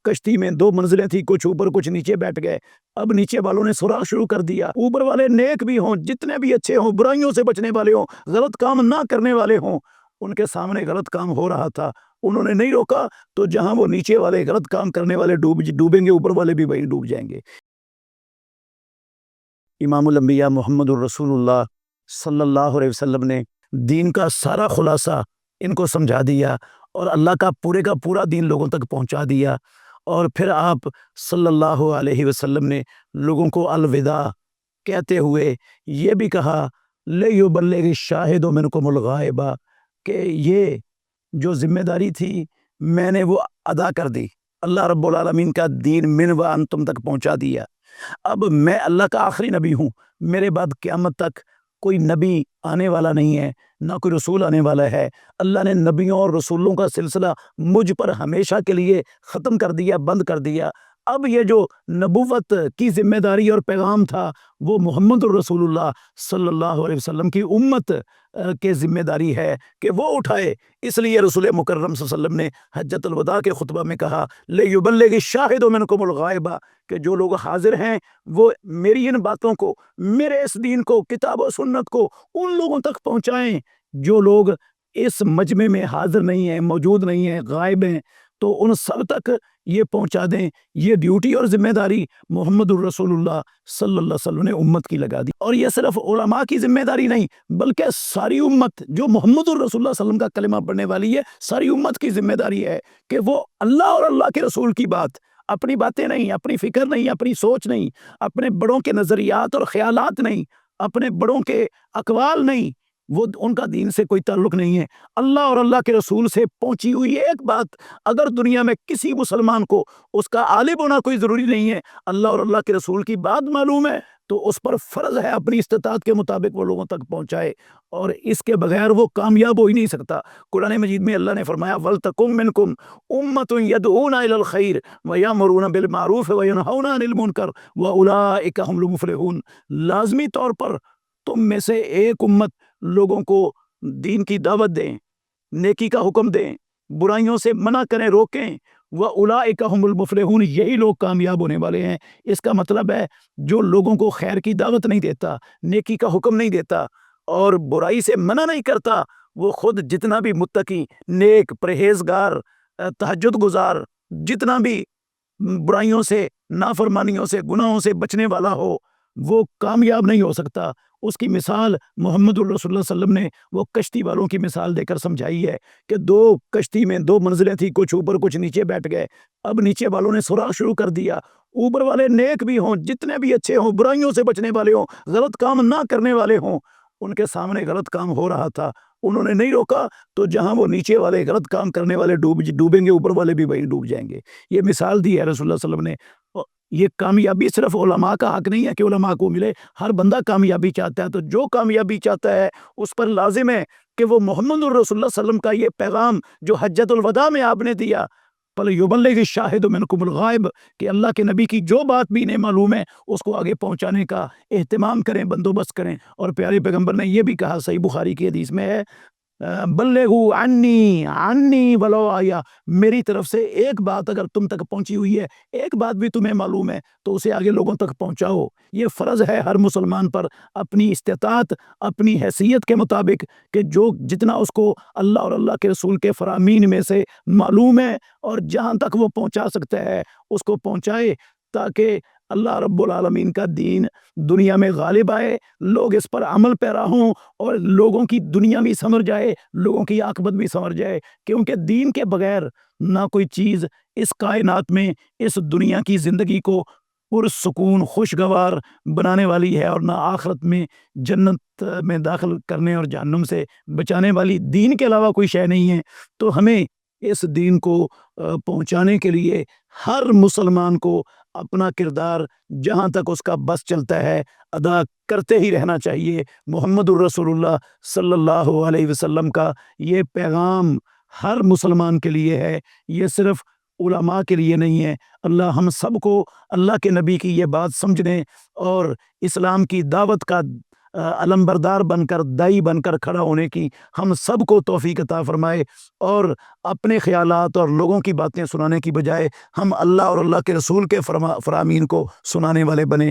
کشتی میں دو منزلیں تھیں، کچھ اوپر کچھ نیچے بیٹھ گئے۔ اب نیچے والوں نے سراغ شروع کر دیا، اوپر والے نیک بھی ہوں، جتنے بھی اچھے ہوں، برائیوں سے بچنے والے ہوں، غلط کام نہ کرنے والے ہوں، ان کے سامنے غلط کام ہو رہا تھا، انہوں نے نہیں روکا، تو جہاں وہ نیچے والے غلط کام کرنے والے ڈوبیں گے، اوپر والے بھی وہی ڈوب جائیں گے۔ امام الانبیاء محمد الرسول اللہ صلی اللہ علیہ وسلم نے دین کا سارا خلاصہ ان کو سمجھا دیا، اور اللہ کا پورا دین لوگوں تک پہنچا دیا۔ اور پھر آپ صلی اللہ علیہ وسلم نے لوگوں کو الوداع کہتے ہوئے یہ بھی کہا لِیُبَلِّغِ الشَّاهِدُ مِنکُمُ الْغَائِبَ، کہ یہ جو ذمہ داری تھی میں نے وہ ادا کر دی، اللہ رب العالمین کا دین من و ان تم تک پہنچا دیا۔ اب میں اللہ کا آخری نبی ہوں، میرے بعد قیامت تک کوئی نبی آنے والا نہیں ہے، نہ کوئی رسول آنے والا ہے۔ اللہ نے نبیوں اور رسولوں کا سلسلہ مجھ پر ہمیشہ کے لیے ختم کر دیا، بند کر دیا۔ اب یہ جو نبوت کی ذمہ داری اور پیغام تھا وہ محمد الرسول اللہ صلی اللہ علیہ وسلم کی امت کے ذمہ داری ہے کہ وہ اٹھائے۔ اس لیے رسول مکرم صلی اللہ علیہ وسلم نے حجۃ الوداع کے خطبہ میں کہا لِیُبَلِّغِ الشَّاهِدُ مِنکُمُ الْغَائِبَ، کہ جو لوگ حاضر ہیں وہ میری ان باتوں کو، میرے اس دین کو، کتاب و سنت کو ان لوگوں تک پہنچائیں جو لوگ اس مجمع میں حاضر نہیں ہیں، موجود نہیں ہیں، غائب ہیں، تو ان سب تک یہ پہنچا دیں۔ یہ ڈیوٹی اور ذمہ داری محمد الرسول اللہ صلی اللہ علیہ وسلم نے امت کی لگا دی۔ اور یہ صرف علماء کی ذمہ داری نہیں، بلکہ ساری امت جو محمد الرسول اللہ صلی اللہ علیہ وسلم کا کلمہ پڑھنے والی ہے، ساری امت کی ذمہ داری ہے کہ وہ اللہ اور اللہ کے رسول کی بات، اپنی باتیں نہیں، اپنی فکر نہیں، اپنی سوچ نہیں، اپنے بڑوں کے نظریات اور خیالات نہیں، اپنے بڑوں کے اقوال نہیں، وہ ان کا دین سے کوئی تعلق نہیں ہے، اللہ اور اللہ کے رسول سے پہنچی ہوئی ایک بات اگر دنیا میں کسی مسلمان کو اس کا عالم ہونا کوئی ضروری نہیں ہے، اللہ اور اللہ کے رسول کی بات معلوم ہے، تو اس پر فرض ہے اپنی استطاعت کے مطابق وہ لوگوں تک پہنچائے، اور اس کے بغیر وہ کامیاب ہو ہی نہیں سکتا۔ قرآن مجید میں اللہ نے فرمایا وَلْتَكُن مِّنكُمْ أُمَّةٌ يَدْعُونَ إِلَى الْخَيْرِ وَيَأْمُرُونَ بِالْمَعْرُوفِ وَيَنْهَوْنَ عَنِ الْمُنكَرِ وَأُولَٰئِكَ هُمُ الْمُفْلِحُونَ، لازمی طور پر تم میں سے ایک امت لوگوں کو دین کی دعوت دیں، نیکی کا حکم دیں، برائیوں سے منع کریں، روکیں، وَأُولَٰئِكَ هُمُ الْمُفْلِحُونَ، یہی لوگ کامیاب ہونے والے ہیں۔ اس کا مطلب ہے جو لوگوں کو خیر کی دعوت نہیں دیتا، نیکی کا حکم نہیں دیتا اور برائی سے منع نہیں کرتا، وہ خود جتنا بھی متقی، نیک، پرہیزگار، تہجد گزار، جتنا بھی برائیوں سے، نافرمانیوں سے، گناہوں سے بچنے والا ہو، وہ کامیاب نہیں ہو سکتا۔ اس کی مثال محمد الرسول اللہ صلی اللہ علیہ وسلم نے وہ کشتی والوں کی مثال دے کر سمجھائی ہے کہ دو کشتی میں دو منزلیں تھیں، کچھ اوپر کچھ نیچے بیٹھ گئے۔ اب نیچے والوں نے سراغ شروع کر دیا، اوپر والے نیک بھی ہوں، جتنے بھی اچھے ہوں، برائیوں سے بچنے والے ہوں، غلط کام نہ کرنے والے ہوں، ان کے سامنے غلط کام ہو رہا تھا، انہوں نے نہیں روکا، تو جہاں وہ نیچے والے غلط کام کرنے والے ڈوبیں گے، اوپر والے بھی وہی ڈوب جائیں گے۔ یہ مثال دی ہے رسول اللہ صلی اللہ علیہ وسلم نے۔ یہ کامیابی صرف علماء کا حق نہیں ہے کہ علماء کو ملے، ہر بندہ کامیابی چاہتا ہے، تو جو کامیابی چاہتا ہے اس پر لازم ہے کہ وہ محمد الرسول اللہ صلی اللہ علیہ وسلم کا یہ پیغام جو حجۃ الوداع میں آپ نے دیا فَلْيُبَلِّغِ الشَّاهِدُ مِنْكُمُ الْغَائِبَ، کہ اللہ کے نبی کی جو بات بھی انہیں معلوم ہے اس کو آگے پہنچانے کا اہتمام کریں، بندوبست کریں۔ اور پیارے پیغمبر نے یہ بھی کہا، صحیح بخاری کی حدیث میں ہے بلغوا عنی ولو آیا، میری طرف سے ایک بات اگر تم تک پہنچی ہوئی ہے، ایک بات بھی تمہیں معلوم ہے تو اسے آگے لوگوں تک پہنچاؤ۔ یہ فرض ہے ہر مسلمان پر اپنی استطاعت، اپنی حیثیت کے مطابق، کہ جو جتنا اس کو اللہ اور اللہ کے رسول کے فرامین میں سے معلوم ہے اور جہاں تک وہ پہنچا سکتا ہے اس کو پہنچائے، تاکہ اللہ رب العالمین کا دین دنیا میں غالب آئے، لوگ اس پر عمل پیرا ہوں، اور لوگوں کی دنیا بھی سمر جائے، لوگوں کی عاقبت بھی سمر جائے، کیونکہ دین کے بغیر نہ کوئی چیز اس کائنات میں اس دنیا کی زندگی کو پرسکون خوشگوار بنانے والی ہے، اور نہ آخرت میں جنت میں داخل کرنے اور جہنم سے بچانے والی۔ دین کے علاوہ کوئی شے نہیں ہے، تو ہمیں اس دین کو پہنچانے کے لیے ہر مسلمان کو اپنا کردار جہاں تک اس کا بس چلتا ہے ادا کرتے ہی رہنا چاہیے۔ محمد الرسول اللہ صلی اللہ علیہ وسلم کا یہ پیغام ہر مسلمان کے لیے ہے، یہ صرف علماء کے لیے نہیں ہے۔ اللہ ہم سب کو اللہ کے نبی کی یہ بات سمجھنے اور اسلام کی دعوت کا علمبردار بن کر، دائی بن کر کھڑا ہونے کی ہم سب کو توفیق عطا فرمائے، اور اپنے خیالات اور لوگوں کی باتیں سنانے کی بجائے ہم اللہ اور اللہ کے رسول کے فرامین کو سنانے والے بنیں۔